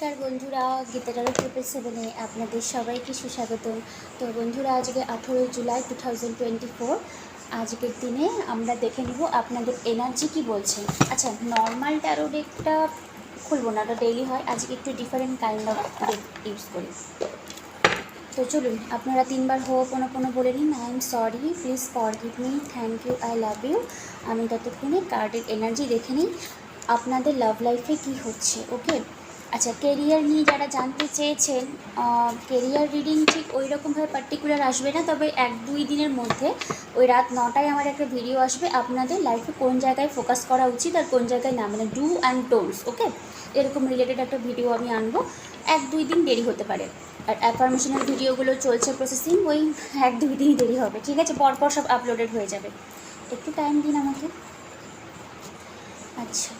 নমস্কার বন্ধুরা, গীতা টারো 777-এ আপনাদের সবাইকে সুস্বাগতম। তো বন্ধুরা, আজকে 18 জুলাই 2024। আজকের দিনে আমরা দেখে নিব আপনাদের এনার্জি কি বলছে। আচ্ছা, নর্মাল ট্যারো ডেকটা খুলবো না, ওটা ডেইলি হয়। আজকে একটু different kind of deck use করি। তো চলুন, আপনারা 3বার হোপোনোপোনো বলে নিন। I am sorry, please forgive me, thank you, I love you. আমি ততক্ষণে কার্ডের এনার্জি দেখে নিই আপনাদের লাভ লাইফে কি হচ্ছে। ওকে, আচ্ছা, কেরিয়ার নিয়ে যারা জানতে চেয়েছেন, কেরিয়ার রিডিং ঠিক ওই রকমভাবে পার্টিকুলার আসবে না, তবে 1-2 দিনের মধ্যে ওই রাত 9টায় আমার একটা ভিডিও আসবে আপনাদের লাইফে কোন জায়গায় ফোকাস করা উচিত আর কোন জায়গায় না, মানে ডু অ্যান্ড ডোন্টস। ওকে, এরকম রিলেটেড একটা ভিডিও আমি আনবো। 1-2 দিন দেরি হতে পারে। আর অ্যাফার্মেশনের ভিডিওগুলো চলছে প্রসেসিং, ওই 1-2 দিনই দেরি হবে। ঠিক আছে, পরপর সব আপলোডেড হয়ে যাবে, একটু টাইম দিন আমাকে। আচ্ছা,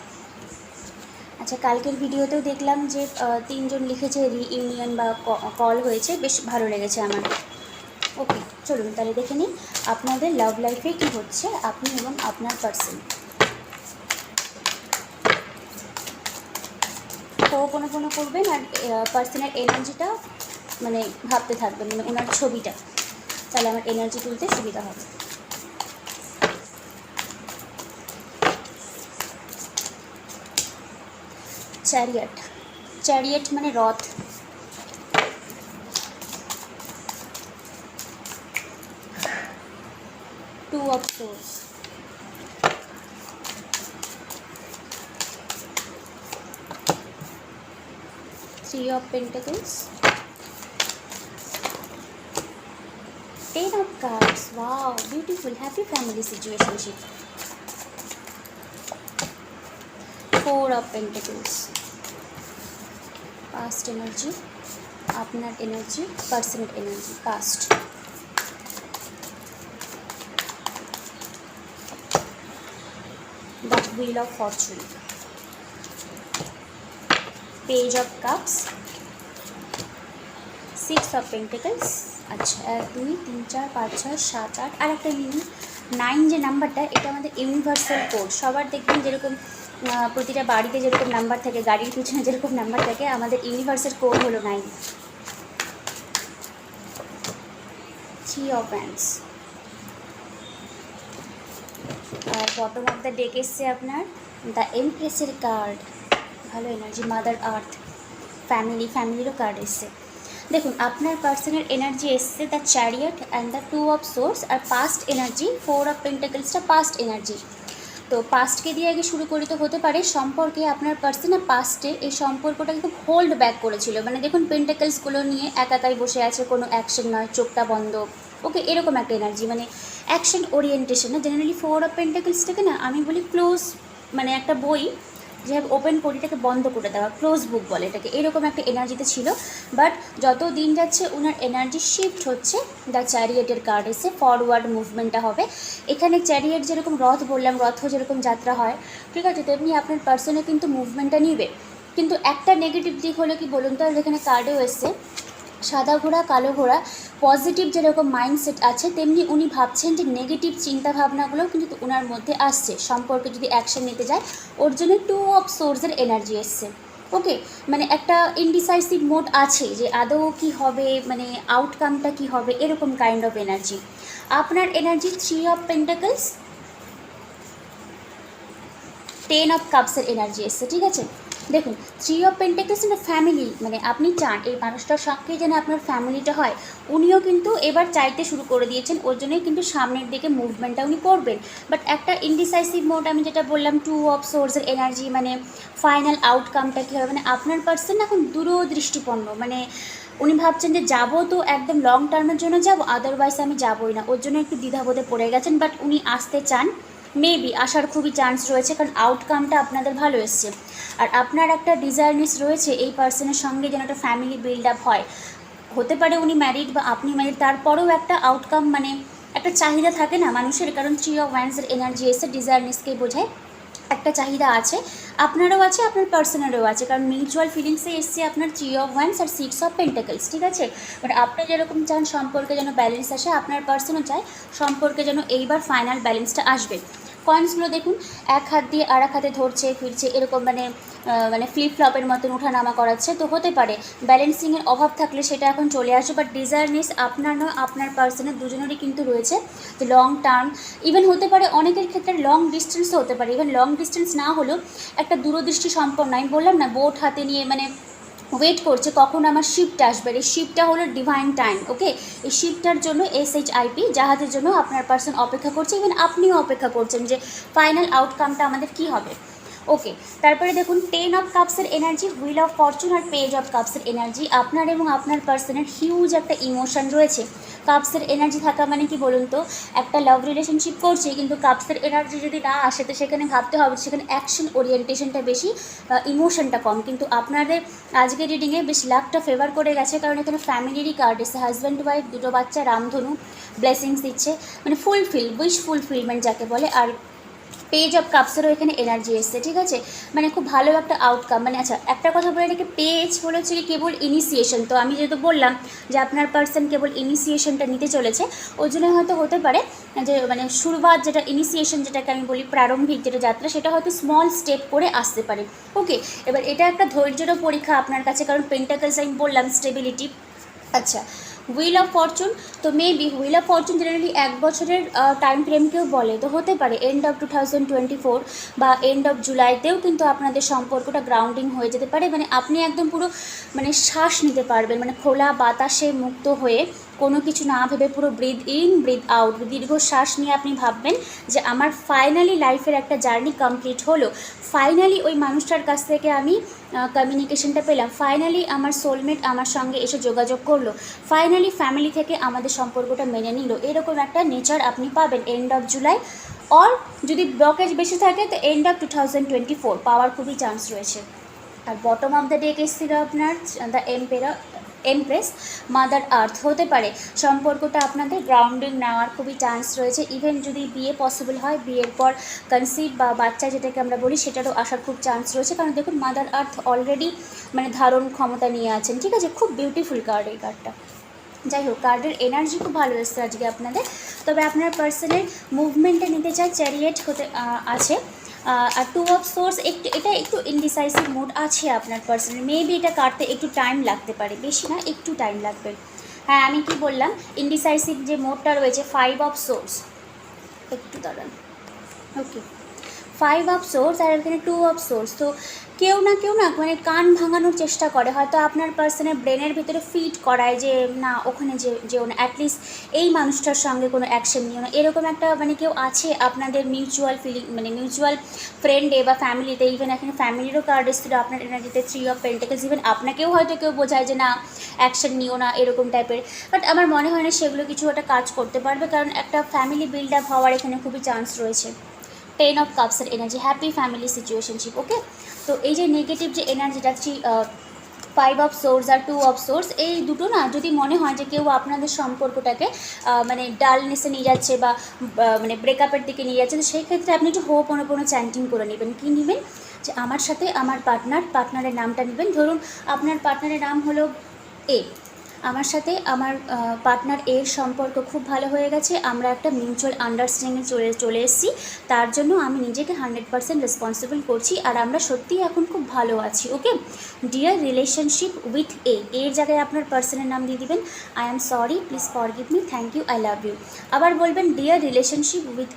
কালকের ভিডিওতেও দেখলাম যে 3জন লিখেছে রিইউনিয়ন বা কল হয়েছে, বেশ ভালো লেগেছে আমার। ওকে, চলুন তাহলে দেখে নিই আপনাদের লাভ লাইফে কি হচ্ছে, আপনি এবং আপনার পার্সন। কোনো করবেন আর পার্সনের এনার্জিটা মানে ভাবতে থাকবেন, মানে ওনার ছবিটা, তাহলে আমার এনার্জি তুলতে সুবিধা হবে। চ্যারিয়েট মানে রথ। Two of swords, three of pentacles, 10 of cards. Wow, beautiful, happy family situationship. 4 of pentacles, past energy, আপনার এনার্জি, পার্সনের energy, past. The wheel of Fortune, page of cups, 6 of pentacles. আচ্ছা, 1 2 3 4 5 6 7 8, আর একটা minute 9 যে নাম্বারটা, এটা আমাদের ইউনিভার্সাল কোড। সবার দেখবেন যেরকম প্রতিটা বাড়িতে যেরকম নাম্বার থাকে, গাড়ির পিছনে যেরকম নাম্বার থাকে, আমাদের ইউনিভার্সাল কোড হলো 9। 3 অফ হ্যান্ডস, আর বটম অফ দ্য ডেক এসছে আপনার দ্য এমপ্রেসের কার্ড। ভালো এনার্জি, মাদার আর্থ, ফ্যামিলিরও কার্ড এসছে। দেখুন, আপনার পার্সনের এনার্জি এসছে the chariot and the 2 of swords, আর পাস্ট এনার্জি 4 অফ পেন্টাকলসটা পাস্ট এনার্জি। তো পাস্টকে দিয়ে আগে শুরু করি। তো হতে পারে সম্পর্কে আপনার পার্সনের পাস্টে এই সম্পর্কটা কিন্তু হোল্ড ব্যাক করেছিল, মানে দেখুন পেন্টাকলসগুলো নিয়ে একাই বসে আছে, কোনো অ্যাকশন নয়, চোখটা বন্ধ। ওকে, এরকম একটা এনার্জি, মানে অ্যাকশন ওরিয়েন্টেশন না। জেনারেলি 4 অফ পেন্টাকলসটাকে না আমি বলি ক্লোজ, মানে একটা বই যেভাবে ওপেন করি এটাকে বন্ধ করে দেওয়া, ক্লোজ বুক বলে এটাকে, এরকম একটা এনার্জিতে ছিল। বাট যত দিন যাচ্ছে ওনার এনার্জি শিফট হচ্ছে। দ্য চ্যারিয়েটের কার্ড এসে ফরওয়ার্ড মুভমেন্টটা হবে এখানে। চ্যারিয়েট যেরকম রথ বললাম, রথ যেরকম যাত্রা হয়, ঠিক আছে, তেমনি আপনার পার্সনে কিন্তু মুভমেন্টটা নিবে। কিন্তু একটা নেগেটিভ দিক হলো কি বলুন তো, যেখানে কার্ডেও এসছে সাদা ঘোড়া কালো ঘোড়া। পজিটিভ যেরকম মাইন্ডসেট আছে, তেমনি উনি ভাবছেন যে নেগেটিভ চিন্তাভাবনাগুলোও কিন্তু ওনার মধ্যে আসছে সম্পর্কে যদি অ্যাকশন নিতে যায়। ওর জন্য 2 অফ সোর্সের এনার্জি এসছে। ওকে, মানে একটা ইনডিসাইসিভ মোড আছে যে আদৌ কী হবে, মানে আউটকামটা কী হবে, এরকম কাইন্ড অফ এনার্জি। আপনার এনার্জি 3 অফ পেন্টাকলস, 10 অফ কাপসের এনার্জি এসছে। ঠিক আছে, দেখুন 3 অফ পেন্টাকলস না ফ্যামিলি, মানে আপনি চান এই মানুষটার সঙ্গে যেন আপনার ফ্যামিলিটা হয়। উনিও কিন্তু এবার চাইতে শুরু করে দিয়েছেন, ওর জন্যই কিন্তু সামনের দিকে মুভমেন্টটা উনি করবেন। বাট একটা ইনডিসাইসিভ মোড, আমি যেটা বললাম 2 অফ সোর্সের এনার্জি, মানে ফাইনাল আউটকামটা কী হবে, মানে আপনার পার্সন এখন দূরদৃষ্টিপন্ন, মানে উনি ভাবছেন যে যাবো তো একদম লং টার্মের জন্য যাব, আদারওয়াইজ আমি যাবোই না। ওর জন্য একটু দ্বিধাবোধে পড়ে গেছেন, বাট উনি আসতে চান। মেবি আসার খুবই চান্স রয়েছে, কারণ আউটকামটা আপনাদের ভালো এসছে। আর আপনার একটা ডিজায়ারনেস রয়েছে এই পার্সনের সঙ্গে যেন একটা ফ্যামিলি বিল্ড আপ হয়। হতে পারে উনি ম্যারিড বা আপনি ম্যারিড, তারপরেও একটা আউটকাম, মানে একটা চাহিদা থাকে না মানুষের, কারণ 3 অফ ওয়ান্ডসের এনার্জি এসে ডিজায়ারনেসকেই বোঝায়। একটা চাহিদা আছে, আপনারও আছে, আপনার পার্সনেরও আছে, কারণ মিউচুয়াল ফিলিংসে এসছে আপনার 3 অফ ওয়ান্ডস আর 6 অফ পেন্টাকলস। ঠিক আছে, বাট আপনি যেরকম চান সম্পর্কে যেন ব্যালেন্স আসে, আপনার পার্সনও চায় সম্পর্কে যেন এইবার ফাইনাল ব্যালেন্সটা আসবে। কয়েন্সগুলো দেখুন, এক হাত দিয়ে আর এক হাতে ধরছে ফিরছে, এরকম মানে মানে ফ্লিপ ফ্লপের মতন ওঠানামা করাচ্ছে, তো হতে পারে ব্যালেন্সিংয়ের অভাব থাকলে সেটা এখন চলে আসে। বাট ডিজায়ারনেস আপনার নয়, আপনার পার্সনের দুজনেরই কিন্তু রয়েছে, যে লং টার্ম ইভেন হতে পারে, অনেকের ক্ষেত্রে লং ডিস্টেন্সও হতে পারে। ইভেন লং ডিস্টেন্স না হলেও একটা দূরদৃষ্টি সম্পন্ন, আমি বললাম না বোট হাতে নিয়ে মানে ওয়েট করছে কখন আমার শিপটা আসবে। এই শিপটা হলো ডিভাইন টাইম, ওকে। এই শিপটার জন্য SHIP জাহাজের জন্য আপনার পার্সন অপেক্ষা করছে, ইভেন আপনিও অপেক্ষা করছেন যে ফাইনাল আউটকামটা আমাদের কী হবে, ওকে। তারপরে দেখুন 10 অফ কাপসের এনার্জি, হুইল অফ ফরচুন আর পেজ অফ কাপসের এনার্জি। আপনার এবং আপনার পার্সনের হিউজ একটা ইমোশন রয়েছে। কাপসের এনার্জি থাকা মানে কি বলুন তো, একটা লাভ রিলেশনশিপ করছি কিন্তু কাপসের এনার্জি যদি না আসে তো সেখানে ভাবতে হবে, সেখানে অ্যাকশন ওরিয়েন্টেশনটা বেশি, ইমোশনটা কম। কিন্তু আপনাদের আজকের রিডিংয়ে বেশ লাকটা ফেভার করে গেছে, কারণ এখানে ফ্যামিলিরই কার্ড এসে, হাজব্যান্ড ওয়াইফ, দুটো বাচ্চা, রামধনু, ব্লেসিংস দিচ্ছে, মানে ফুলফিল, উইশ ফুলফিলমেন্ট যাকে বলে। আর পেজ অফ কাপসেরও এখানে এনার্জি এসছে, ঠিক আছে, মানে খুব ভালো একটা আউটকাম। মানে আচ্ছা একটা কথা বলে রেখে, পেজ বলেছে কি কেবল ইনিশিয়েশন, তো আমি যেহেতু বললাম যে আপনার পার্সন কেবল ইনিশিয়েশনটা নিতে চলেছে, ওই জন্য হয়তো হতে পারে যে মানে শুরুয়াত যেটা ইনিশিয়েশন যেটাকে আমি বলি প্রারম্ভিক যেটা যাত্রা, সেটা হয়তো স্মল স্টেপ করে আসতে পারে, ওকে। এবার এটা একটা ধৈর্যেরও পরীক্ষা আপনার কাছে, কারণ পেন্টাকলস আমি বললাম স্টেবিলিটি। আচ্ছা, হুইল অফ ফরচুন, তো maybe wheel of Fortune generally 1 বছরের টাইম ফ্রেমকেও বলে, তো হতে পারে এন্ড অফ 2024 বা এন্ড অফ জুলাইতেও কিন্তু আপনাদের সম্পর্কটা গ্রাউন্ডিং হয়ে যেতে পারে। মানে আপনি একদম পুরো মানে শ্বাস নিতে পারবেন, মানে খোলা বাতাসে মুক্ত হয়ে, কোনো কিছু না ভেবে পুরো ব্রিথ ইন ব্রিথ আউট, দীর্ঘ শ্বাস নিয়ে আপনি ভাববেন যে আমার ফাইনালি লাইফের একটা জার্নি কমপ্লিট হলো, ফাইনালি ওই মানুষটার কাছ থেকে আমি কমিউনিকেশনটা পেলাম, ফাইনালি আমার সোলমেট আমার সঙ্গে এসে যোগাযোগ করলো, ফাইনালি ফ্যামিলি থেকে আমাদের সম্পর্কটা মেনে নিল, এরকম একটা নেচার আপনি পাবেন এন্ড অফ জুলাই। অর যদি ব্লকেজ বেশি থাকে তো এন্ড অফ 2024 পাওয়ার খুবই চান্স রয়েছে। আর বটম অফ দ্য ডেক এসেছিল আপনার দ্য এমপ্রেস, মাদার আর্থ। হতে পারে সম্পর্কটা আপনাদের গ্রাউন্ডিং নেওয়ার খুবই চান্স রয়েছে। ইভেন যদি বিয়ে পসিবল হয়, বিয়ের পর কনসিভ বা বাচ্চা যেটাকে আমরা বলি সেটারও আসার খুব চান্স রয়েছে, কারণ দেখুন মাদার আর্থ অলরেডি মানে ধারণ ক্ষমতা নিয়ে আছেন, ঠিক আছে। খুব বিউটিফুল কার্ড এই কার্ডটা। যাই হোক, কার্ডের এনার্জি খুব ভালো এসছে আজকে আপনাদের। তবে আপনার পার্সনের মুভমেন্টে নিতে চাই, চ্যারিয়েট হতে আছে, আর 2 অফ সোর্স, এটা একটু ইনডিসাইসিভ মুড আছে আপনার পার্সনের, মেবি এটা কাটতে একটু টাইম লাগতে পারে, বেশি না, একটু টাইম লাগবে। হ্যাঁ আমি কি বললাম, ইনডিসাইসিভ যে মোডটা রয়েছে, 5 অফ সোর্স, একটু দাঁড়ান, ওকে, 5 অফ সোর্স আর এখানে 2 অফ সোর্স। তো কেউ না মানে কান ভাঙানোর চেষ্টা করে, হয়তো আপনার পার্সনের ব্রেনের ভিতরে ফিট করায় যে না ওখানে যেও না, অ্যাটলিস্ট এই মানুষটার সঙ্গে কোনো অ্যাকশন নিও না, এরকম একটা মানে কেউ আছে আপনাদের মিউচুয়াল ফিলিং, মানে মিউচুয়াল ফ্রেন্ডে বা ফ্যামিলিতে। ইভেন এখানে ফ্যামিলিরও কার্ড এসেছিলো আপনার এনার্জিতে, 3 অফ পেন্টাকলস। ইভেন আপনাকেও হয়তো কেউ বোঝায় যে না অ্যাকশন নিও না, এরকম টাইপের, বাট আমার মনে হয় না সেগুলো কিছু একটা কাজ করতে পারবে, কারণ একটা ফ্যামিলি বিল্ড আপ হওয়ার এখানে খুবই চান্স রয়েছে। 10 অফ কাপসের energy, happy family situationship, okay. তো এই যে নেগেটিভ যে এনার্জিটা 5 অফ সোর্স আর 2 অফ সোর্স, এই দুটো না যদি মনে হয় যে কেউ আপনাদের সম্পর্কটাকে মানে ডালনেসে নিয়ে যাচ্ছে বা মানে ব্রেকআপের দিকে নিয়ে যাচ্ছে, তো সেই ক্ষেত্রে আপনি একটু হোপোনোপোনো চ্যান্টিং করে নেবেন। কী নেবেন, যে আমার সাথে আমার পার্টনারের নামটা নেবেন। ধরুন আপনার পার্টনারের নাম হলো এ, আমার সাথে আমার পার্টনার এর সম্পর্ক খুব ভালো হয়ে গেছে, আমরা একটা মিউচুয়াল আন্ডারস্ট্যান্ডিংয়ে চলে এসেছি, তার জন্য আমি নিজেকে 100% রেসপন্সিবল করছি, আর আমরা সত্যিই এখন খুব ভালো আছি, ওকে। ডিয়ার রিলেশনশিপ উইথ এর জায়গায় আপনার পার্সনের নাম দিয়ে দিবেন, I am sorry, please forgive me, thank you, I love you. আবার বলবেন ডিয়ার রিলেশনশিপ উইথ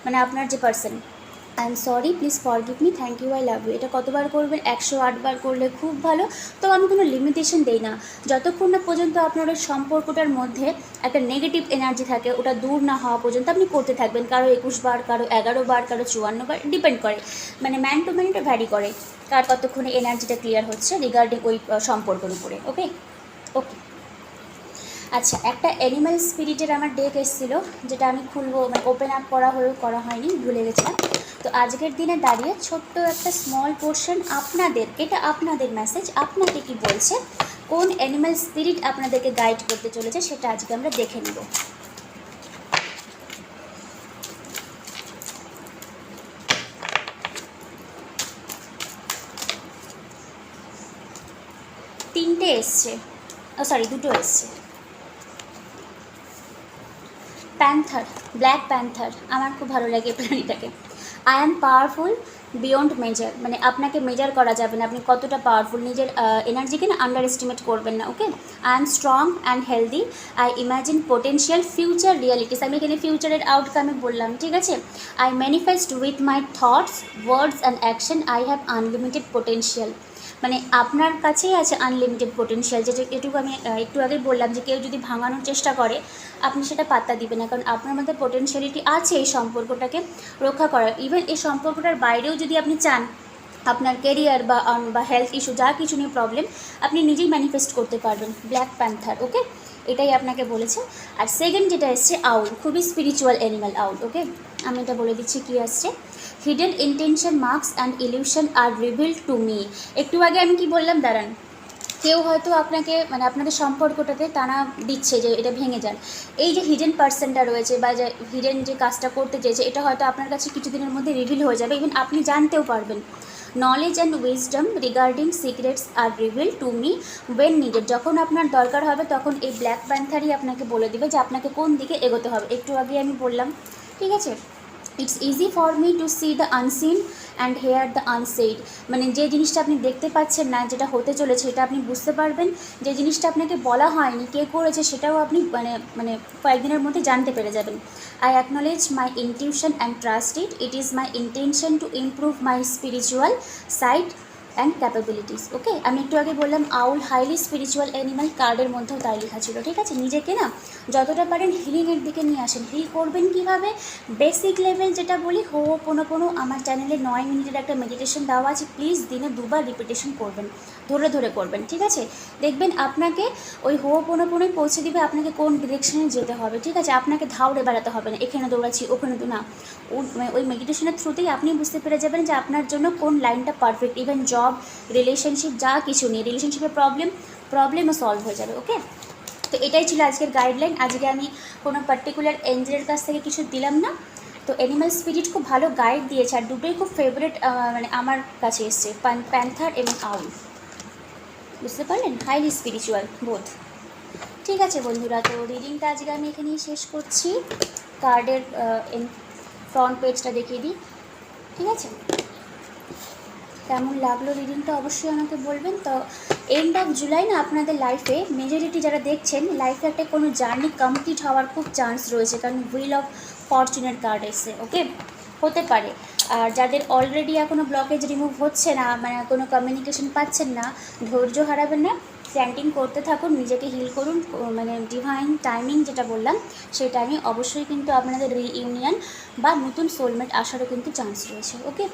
মানে আপনার যে person, I am sorry, please forgive me, thank you, I love you. এটা কতবার করবেন, 108 বার করলে খুব ভালো। তো আমি কোনো লিমিটেশন দেই না, যতক্ষণ না পর্যন্ত আপনার ওই সম্পর্কটার মধ্যে একটা নেগেটিভ এনার্জি থাকে, ওটা দূর না হওয়া পর্যন্ত আপনি করতে থাকবেন। কারো 21 বার, কারো 11 বার, কারো 54 বার, ডিপেন্ড করে, মানে ম্যান টু ম্যান এটা ভ্যারি করে কার কতক্ষণে এনার্জিটা ক্লিয়ার হচ্ছে রিগার্ডিং ওই সম্পর্কের উপরে, ওকে। আচ্ছা, একটা অ্যানিম্যাল স্পিরিটের আমার ডেক এসেছিলো, যেটা আমি খুলবো, মানে ওপেন আপ করা হয়নি, ভুলে গেছিলাম। তো আজকের দিনে দাঁড়িয়ে ছোট্ট একটা স্মল পোর্শন আপনাদের, এটা আপনাদের মেসেজ, আপনাকে কি বলছে, কোন অ্যানিম্যাল স্পিরিট আপনাদেরকে গাইড করতে চলেছে সেটা আজকে আমরা দেখে নেব। তিনটে এসছে, দুটো এসছে। প্যান্থার, ব্ল্যাক প্যান্থার, আমার খুব ভালো লাগে প্রাণীটাকে। I am powerful beyond measure, মানে আপনাকে মেজার করা যাবে না আপনি কতটা পাওয়ারফুল, নিজের এনার্জিকে না আন্ডার এস্টিমেট করবেন না। Okay, I am strong and healthy, I imagine potential future realities, আমি এখানে ফিউচারের আউটকামে বললাম, ঠিক আছে। I manifest with my thoughts words and action, I have unlimited potential, মানে আপনার কাছেই আছে আনলিমিটেড পোটেনশিয়াল, যেটা এটুকু আমি একটু আগে বললাম যে কেউ যদি ভাঙানোর চেষ্টা করে আপনি সেটা পাত্তা দিবেন না, কারণ আপনার মধ্যে পোটেনশিয়ালিটি আছে এই সম্পর্কটাকে রক্ষা করার। ইভেন এই সম্পর্কটার বাইরেও যদি আপনি চান আপনার কেরিয়ার বা হেলথ ইস্যু যা কিছু নিয়ে প্রবলেম আপনি নিজেই ম্যানিফেস্ট করতে পারবেন। ব্ল্যাক প্যান্থার, ওকে, এটাই আপনাকে বলেছে। আর সেকেন্ড যেটা এসছে আউল, খুবই স্পিরিচুয়াল অ্যানিমাল আউল। ওকে, আমি এটা বলে দিচ্ছি কী আসছে। Hidden intention marks and illusion are revealed to me. একটু আগে আমি কি বললাম দাঁড়ান, কেউ হয়তো আপনাকে মানে আপনাদের সম্পর্কটাতে টানা দিচ্ছে যে এটা ভেঙে যান, এই যে হিডেন পার্সনটা রয়েছে বা যে হিডেন যে কাজটা করতে চেয়েছে এটা হয়তো আপনার কাছে কিছুদিনের মধ্যে রিভিল হয়ে যাবে, ইভেন আপনি জানতেও পারবেন। Knowledge and wisdom regarding secrets are reveal to me when needed, যখন আপনার দরকার হবে তখন এই ব্ল্যাক প্যান্থারই আপনাকে বলে দেবে যে আপনাকে কোন দিকে এগোতে হবে। একটু আগে আমি বললাম, ঠিক আছে। It's easy for me to see the unseen and hear the unsaid, মানে যে জিনিসটা আপনি দেখতে পাচ্ছেন না যেটা হতে চলেছে এটা আপনি বুঝতে পারবেন, যে জিনিসটা আপনাকে বলা হয়নি কে করেছে সেটাও আপনি মানে মানে কয়েকদিনের মধ্যে জানতে পেরে যাবেন। I acknowledge my intuition and trust it, it is my intention to improve my spiritual side and capabilities. Okay, আমি একটু আগে বললাম আউল হাইলি স্পিরিচুয়াল অ্যানিমাল, কার্ডের মধ্যেও তাই লেখা ছিল, ঠিক আছে। নিজেকে না যতটা পারেন হিলিংয়ের দিকে নিয়ে আসেন। হিল করবেন কীভাবে? বেসিক লেভেল যেটা বলি হোপোনোপোনো, আমার চ্যানেলে 9 মিনিটের একটা মেডিটেশন দেওয়া আছে, প্লিজ দিনে 2বার রিপিটেশন করবেন, ধরে ধরে করবেন, ঠিক আছে। দেখবেন আপনাকে ওই হোপোনোপোনোই পৌঁছে দিবে আপনাকে কোন ডিরেকশনে যেতে হবে, ঠিক আছে। আপনাকে ধাউড়ে বেড়াতে হবে না, এখানে দৌড়াচ্ছি ওখানে না, ওই মেডিটেশনের থ্রুতেই আপনি বুঝতে পেরে যাবেন যে আপনার জন্য কোন লাইনটা পারফেক্ট। ইভেন জব, রিলেশনশিপ যা কিছু নিয়ে, রিলেশনশিপের প্রবলেমও সলভ হয়ে যাবে। ওকে, তো এটাই ছিল আজকের গাইডলাইন। আজকে আমি কোনো পার্টিকুলার এঞ্জেলের কাছ থেকে কিছু দিলাম না, তো অ্যানিমাল স্পিরিট খুব ভালো গাইড দিয়েছে, আর দুটোই খুব ফেভারিট মানে আমার কাছে এসছে, প্যান্থার এবং আউল, বুঝতে পারলেন, হাইলি স্পিরিচুয়াল বোধ। ঠিক আছে বন্ধুরা, তো রিডিংটা আজকে আমি এখানেই শেষ করছি। কার্ডের ফ্রন্ট পেজটা দেখিয়ে দিই, ঠিক আছে। কেমন লাগলো রিডিংটা অবশ্যই আমাকে বলবেন। তো এন্ড অফ জুলাই না আপনাদের লাইফে মেজরিটি যারা দেখছেন লাইফে একটা কোনো জার্নি কমপ্লিট হওয়ার খুব চান্স রয়েছে, কারণ হুইল অফ ফরচুনের কার্ড এসে, ওকে, হতে পারে। আর যাদের অলরেডি এখনও ব্লকেজ রিমুভ হচ্ছে না, মানে কোনো কমিউনিকেশন পাচ্ছেন না, ধৈর্য হারাবেন না, চ্যান্টিং করতে থাকুন, নিজেকে হিল করুন, মানে ডিভাইন টাইমিং যেটা বললাম সেই টাইমে অবশ্যই কিন্তু আপনাদের রিইউনিয়ন বা নতুন সোলমেট আসারও কিন্তু চান্স রয়েছে। ওকে,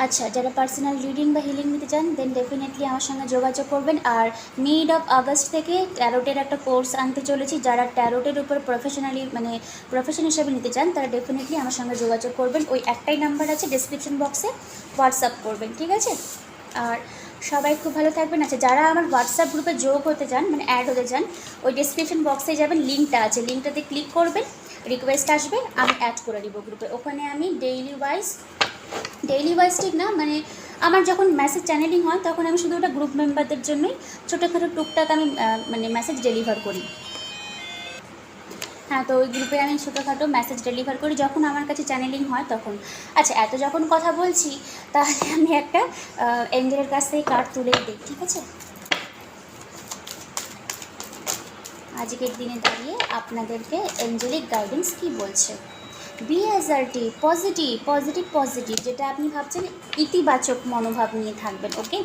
আচ্ছা, যারা পার্সোনাল রিডিং বা হিলিং নিতে চান দেন ডেফিনেটলি আমার সঙ্গে যোগাযোগ করবেন। আর মিড অফ আগস্ট থেকে ট্যারোটের একটা কোর্স আনতে চলেছি, যারা ট্যারোটের উপর প্রফেশন হিসেবে নিতে চান তারা ডেফিনেটলি আমার সঙ্গে যোগাযোগ করবেন। ওই একটাই নাম্বার আছে ডেসক্রিপশন বক্সে, হোয়াটসঅ্যাপ করবেন, ঠিক আছে। আর সবাই খুব ভালো থাকবেন। আচ্ছা, যারা আমার হোয়াটসঅ্যাপ গ্রুপে যোগ হতে চান মানে অ্যাড হতে চান, ওই ডেসক্রিপশন বক্সে যাবেন, লিঙ্কটা আছে, লিঙ্কটাতে ক্লিক করবেন, রিকোয়েস্ট আসবে, আমি অ্যাড করে দিব গ্রুপে। ওখানে আমি ডেইলি ওয়াইজ ঠিক না, মানে আমার যখন মেসেজ চ্যানেলিং হয় তখন আমি শুধু ওটা গ্রুপ মেম্বারদের জন্যই ছোটোখাটো টুকটাক আমি মানে মেসেজ ডেলিভার করি। হ্যাঁ, তো ওই গ্রুপে আমি ছোটোখাটো মেসেজ ডেলিভার করি যখন আমার কাছে চ্যানেলিং হয় তখন। আচ্ছা, এত যখন কথা বলছি তাহলে আমি একটা এঞ্জেলের কাছ থেকে কার্ড তুলেই দিই, ঠিক আছে। আজকের দিনে দাঁড়িয়ে আপনাদেরকে এঞ্জেলিক গাইডেন্স কী বলছে। বি অ্যাজার্টিভ, পজিটিভ, যেটা আপনি ভাবছেন ইতিবাচক মনোভাব নিয়ে থাকবেন। ওকে,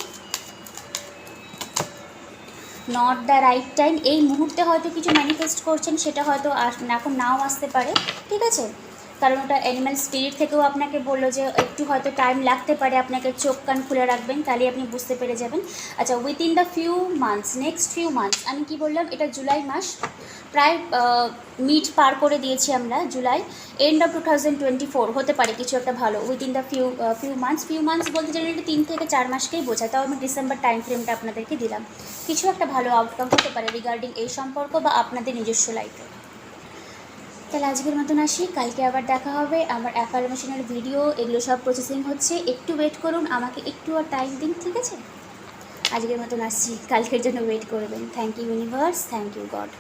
নট দ্য রাইট টাইম, এই মুহূর্তে হয়তো কিছু ম্যানিফেস্ট করছেন সেটা হয়তো এখন নাও আসতে পারে, ঠিক আছে। কারণ ওটা অ্যানিম্যাল স্পিরিট থেকেও আপনাকে বললো যে একটু হয়তো টাইম লাগতে পারে, আপনাকে চোখ কান খুলে রাখবেন, তাহলে আপনি বুঝতে পেরে যাবেন। আচ্ছা, within the few months, next few months, আমি কি বললাম, এটা জুলাই মাস, প্রায় মিড পার করে দিয়েছি আমরা, জুলাই, এন্ড অফ 2024 হতে পারে কিছু একটা ভালো। উইথিন দ্য ফিউ মান্থস বলতে জেনারেলি 3 থেকে 4 মাসকেই বোঝায়, তাও আমি ডিসেম্বর টাইম ফ্রেমটা আপনাদেরকে দিলাম। কিছু একটা ভালো আউটকাম হতে পারে রিগার্ডিং এই সম্পর্ক বা আপনাদের নিজস্ব লাইফে। তাহলে আজকের মতন আসি, কালকে আবার দেখা হবে। আমার অ্যাফার্মেশনের ভিডিও এগুলো সব প্রসেসিং হচ্ছে, একটু ওয়েট করুন, আমাকে একটু আর টাইম দিন, ঠিক আছে। আজকের মতন আসছি, কালকের জন্য ওয়েট করবেন। Thank you universe, thank you god.